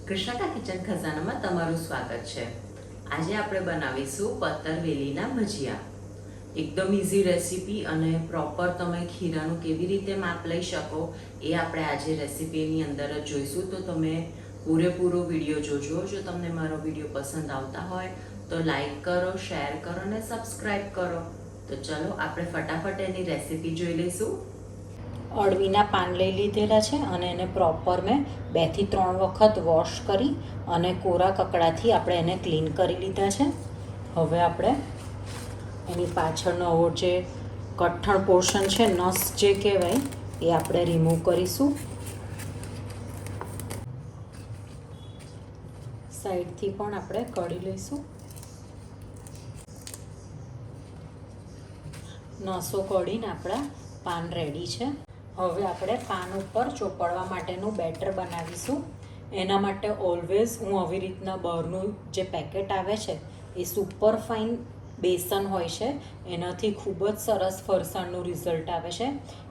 કૃષ્ણકા kitchen ખજાનામાં તમારું સ્વાગત છે। આજે આપણે બનાવીશું પત્તરવેલીના ભજીયા। એકદમ ઇઝી રેસીપી અને પ્રોપર તમે ખીરાનું કેવી રીતે માપ લઈ શકો એ આપણે આજે રેસીપીની અંદર જ જોઈશું। તો તમે પૂરેપૂરો વિડીયો જોજો। જો તમને મારો વિડીયો પસંદ આવતા હોય તો લાઈક કરો, શેર કરો અને સબસ્ક્રાઈબ કરો। તો ચલો આપણે ફટાફટ એની રેસીપી જોઈ લઈશું। અળવીના પાન લઈ લીધેલા છે અને એને પ્રોપર મેં 2 થી 3 વખત વોશ કરી અને કોરા કકડાથી આપણે એને ક્લીન કરી લીધા છે। હવે આપણે એની પાછળનો જે કઠણ પોર્શન છે, નસ જે કહેવાય, એ આપણે રિમૂવ કરીશું। સાઈડથી પણ આપણે કાઢી લઈશું। નસો કાઢીને આપણા પાન રેડી છે। હવે આપણે પાન ઉપર ચોપડવા માટેનું બેટર બનાવીશું। એના માટે ઓલવેઝ હું આવી રીતના બહારનું જે પેકેટ આવે છે એ સુપર ફાઇન બેસન હોય છે, એનાથી ખૂબ જ સરસ ફરસાણનું રિઝલ્ટ આવે છે।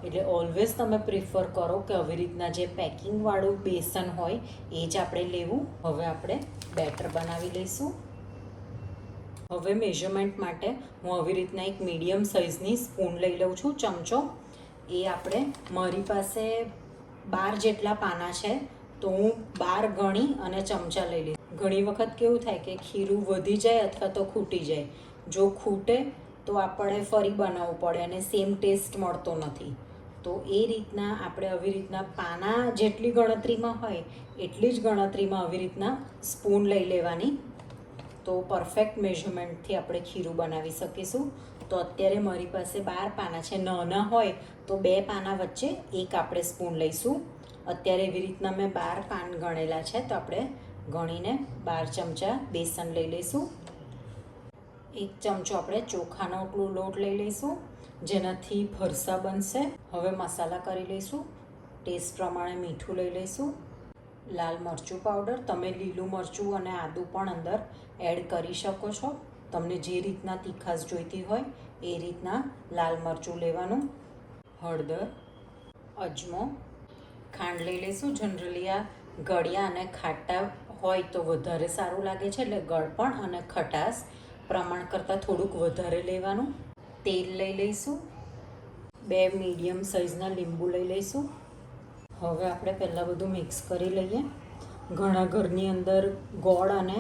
એટલે ઓલવેઝ તમે પ્રિફર કરો કે આવી રીતના જે પેકિંગવાળું બેસન હોય એ જ આપણે લેવું। હવે આપણે બેટર બનાવી લઈશું। હવે મેઝરમેન્ટ માટે હું આવી રીતના એક મીડિયમ સાઇઝની સ્પૂન લઈ લઉં છું, ચમચો। એ આપણે, મારી પાસે 12 જેટલા પાના છે તો હું 12 ગણી અને ચમચા લઈ લઈશ। ઘણી વખત કેવું થાય કે ખીરું વધી જાય અથવા તો ખૂટી જાય। જો ખૂટે તો આપણે ફરી બનાવવું પડે અને સેમ ટેસ્ટ મળતો નથી। તો એ રીતના આપણે આવી રીતના પાના જેટલી ગણતરીમાં હોય એટલી જ ગણતરીમાં આવી રીતના સ્પૂન લઈ લેવાની, તો પરફેક્ટ મેઝરમેન્ટથી આપણે ખીરું બનાવી શકીશું। તો અત્યારે મારી પાસે 12 પાના છે। નાના હોય તો 2 પાના વચ્ચે એક આપણે સ્પૂન લઈશું। અત્યારે એવી રીતના મેં 12 પાન ગણેલા છે, તો આપણે ગણીને 12 ચમચા બેસન લઈ લઈશું। 1 ચમચો આપણે ચોખાનો લોટ લઈ લઈશું, જેનાથી ફરસા બનશે। હવે મસાલા કરી લઈશું। ટેસ્ટ પ્રમાણે મીઠું લઈ લઈશું। લાલ મરચું પાવડર, તમે લીલું મરચું અને આદું પણ અંદર એડ કરી શકો છો। તમને જે રીતના તીખાશ જોઈતી હોય એ રીતના લાલ મરચું લેવાનું। હળદર, અજમો, ખાંડ લઈ લઈશું। જનરલી આ ગળ્યા અને ખાટા હોય તો વધારે સારું લાગે છે, એટલે ગળપણ અને ખટાશ પ્રમાણ કરતાં થોડુંક વધારે લેવાનું। તેલ લઈ લઈશું। 2 મીડિયમ સાઇઝના લીંબુ લઈ લઈશું। હવે આપણે પહેલાં બધું મિક્સ કરી લઈએ। ઘણા ઘરની અંદર ગોળ અને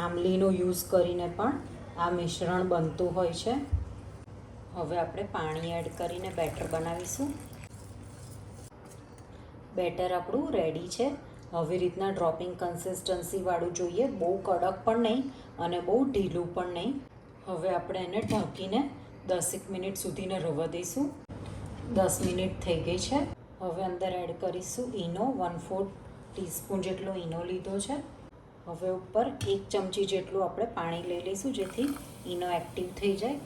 આમલીનો યુઝ કરીને પણ આ મિશ્રણ બનતું હોય છે। હવે આપણે પાણી એડ કરીને બેટર બનાવીશું। બેટર આપણું રેડી છે। આવી રીતના ડ્રોપિંગ કન્સિસ્ટન્સીવાળું જોઈએ, બહુ કડક પણ નહીં અને બહુ ઢીલું પણ નહીં। હવે આપણે એને ઢાંકીને 10 મિનિટ સુધીને રવા દઈશું। 10 મિનિટ થઈ ગઈ છે। હવે અંદર એડ કરીશું ઈનો। 1/4 ટીસ્પૂન જેટલો ઈનો લીધો છે। હવે ઉપર 1 ચમચી જેટલું આપણે પાણી લઈ લઈશું, જેથી ઈનો એક્ટિવ થઈ જાય।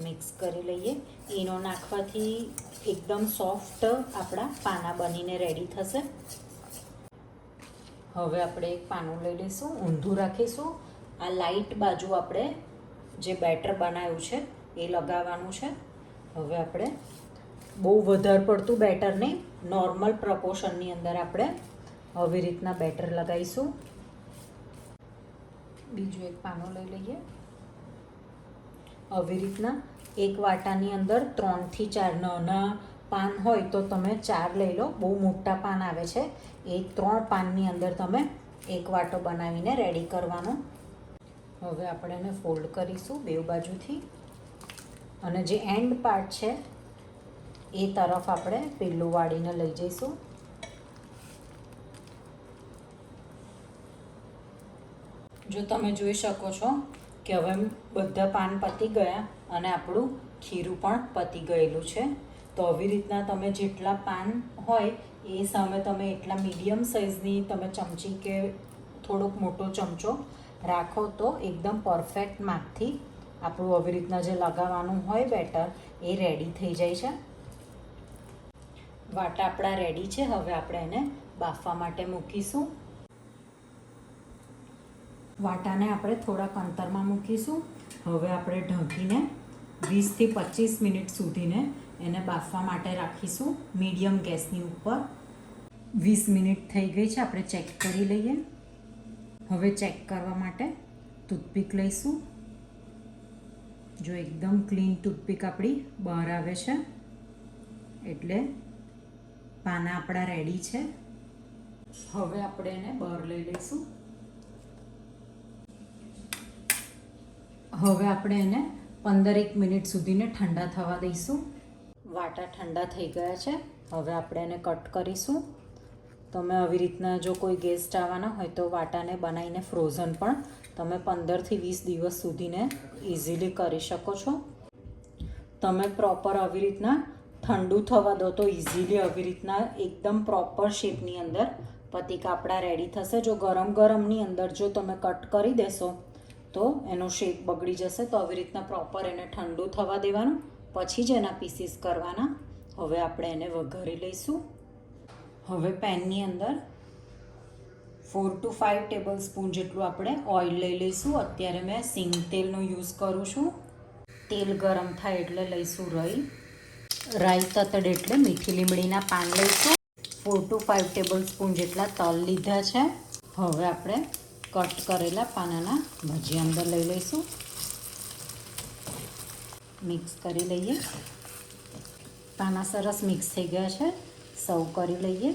મિક્સ કરી લઈએ। ઈનો નાખવાથી એકદમ સોફ્ટ આપણા પાના બનીને રેડી થશે। હવે આપણે એક પાનું લઈ લઈશું, ઊંધું રાખીશું। આ લાઇટ બાજુ આપણે જે બેટર બનાવ્યું છે એ લગાવવાનું છે। હવે આપણે બહુ વધારે પડતું બેટર નહીં, નોર્મલ પ્રપોર્શનની અંદર આપણે આવી રીતના બેટર લગાવીશું। બીજું એક પાનું લઈ લઈએ। આવી રીતના એક વાટાની અંદર 3 થી 4 નાના પાન હોય તો તમે 4 લઈ લો। બહુ મોટા પાન આવે છે એ 3 પાનની અંદર તમે એક વાટો બનાવીને રેડી કરવાનો। હવે આપણે એને ફોલ્ડ કરીશું 2 બાજુથી, અને જે એન્ડ પાર્ટ છે એ તરફ આપણે પેલું વાળીને લઈ જઈશું। જો તમે જોઈ શકો છો કે હવે બધા પાન પતી ગયા અને આપણું ખીરું પણ પતી ગયેલું છે। તો આવી રીતના તમે જેટલા પાન હોય એ સામે તમે એટલા મીડિયમ સાઇઝની તમે ચમચી કે થોડોક મોટો ચમચો રાખો તો એકદમ પરફેક્ટ માપથી આપણું આવી રીતના જે લગાવવાનું હોય બેટર એ રેડી થઈ જાય છે। વાટા આપણા રેડી છે। હવે આપણે એને બાફવા માટે મૂકીશું। વાટાને આપણે થોડાક અંતરમાં મૂકીશું। હવે આપણે ઢાંકીને 20 થી 25 મિનિટ સુધીને એને બાફવા માટે રાખીશું મીડિયમ ગેસની ઉપર। 20 મિનિટ થઈ ગઈ છે, આપણે ચેક કરી લઈએ। હવે ચેક કરવા માટે ટૂથપીક લઈશું. જો એકદમ ક્લીન ટૂથપીક આપણી બહાર આવે છે એટલે પાના આપણા રેડી છે. હવે આપણે એને બહાર લઈ લઈશું. હવે આપણે એને 15 મિનિટ સુધીને ઠંડા થવા દઈશું. વાટા ઠંડા થઈ ગયા છે. હવે આપણે એને કટ કરીશું. તમે આવી રીતના જો કોઈ ગેસ્ટ આવવાના હોય તો વાટાને બનાવીને ફ્રોઝન પણ તમે 15થી 20 દિવસ સુધીને ઇઝીલી કરી શકો છો. તમે પ્રોપર આવી રીતના ઠંડુ થવા દો તો ઇઝીલી આવી રીતના એકદમ પ્રોપર શેપની અંદર પતિકા આપણા રેડી થશે. જો ગરમ ગરમની અંદર જો તમે કટ કરી દેશો તો એનો શેપ બગડી જશે. તો આવી રીતના પ્રોપર એને ઠંડુ થવા દેવાનું, પછી જ એના પીસીસ કરવાના. હવે આપણે એને વઘારી લઈશું. હવે પેનની અંદર 4 to 5 ટેબલ સ્પૂન જેટલું આપણે ઓઇલ લઈ લઈશું. અત્યારે મેં સિંગ તેલનો યુઝ કરું છું. તેલ ગરમ થાય એટલે લઈશું રાઈ. રાઈ તતડે એટલે મીઠી લીમડીના પાન લઈશું. 4 to 5 ટેબલ સ્પૂન જેટલા તલ લીધા છે. હવે આપણે કટ કરેલા પાનાના ભજીયા અંદર લઈ લઈશું. મિક્સ કરી લઈએ. પાના સરસ મિક્સ થઈ ગયા છે. સર્વ કરી લઈએ.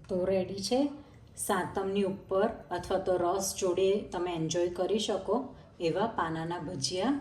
તો રેડી છે. સાતમની ઉપર અથવા તો રસ જોડે તમે એન્જોય કરી શકો એવા પાનાના ભજીયા.